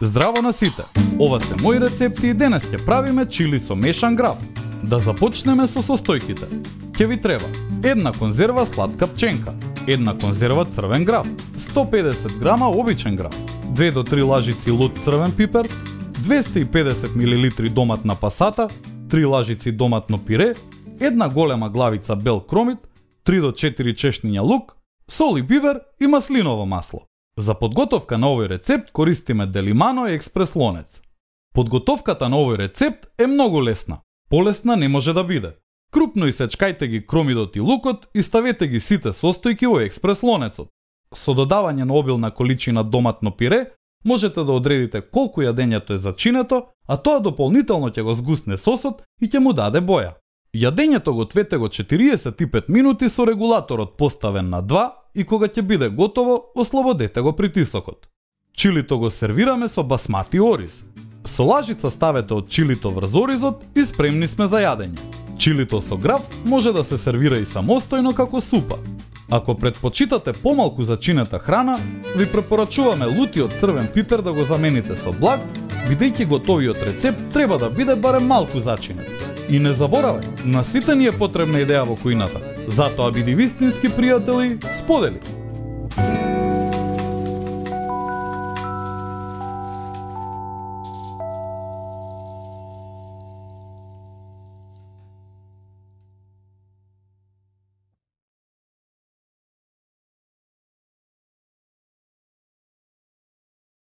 Здраво на сите! Ова се мои рецепти и денес ќе правиме чили со мешан граф. Да започнеме со состојките. Ќе ви треба една конзерва сладка пченка, една конзерва црвен граф, 150 грама обичен граф, 2 до 3 лажици лут црвен пипер, 250 мл доматна пасата, 3 лажици доматно пире, една голема главица бел кромит, 3 до 4 чешниња лук, сол и бибер и маслиново масло. За подготовка на овој рецепт користиме Делимано и експрес лонец. Подготовката на овој рецепт е многу лесна. Полесна не може да биде. Крупно исечкајте ги кромидот и лукот и ставете ги сите состојки во експрес лонецот. Со додавање на обилна количина доматно пире, можете да одредите колку јадењето е зачинето, а тоа дополнително ќе го згусне сосот и ќе му даде боја. Јадењето го твете го 45 минути со регулаторот поставен на 2 и кога ќе биде готово, ослободете го притисокот. Чилито го сервираме со басмати ориз. Со лажица ставете од чилито врз оризот и спремни сме за јадење. Чилито со граф може да се сервира и самостојно како супа. Ако предпочитате помалку зачинета храна, ви препорачуваме лутиот црвен пипер да го замените со благ, бидејќи готовиот рецепт треба да биде барем малку зачинет. И не заборавај, на сите ни е потребна идеја во кујната. Затоа биди вистински пријатели, сподели!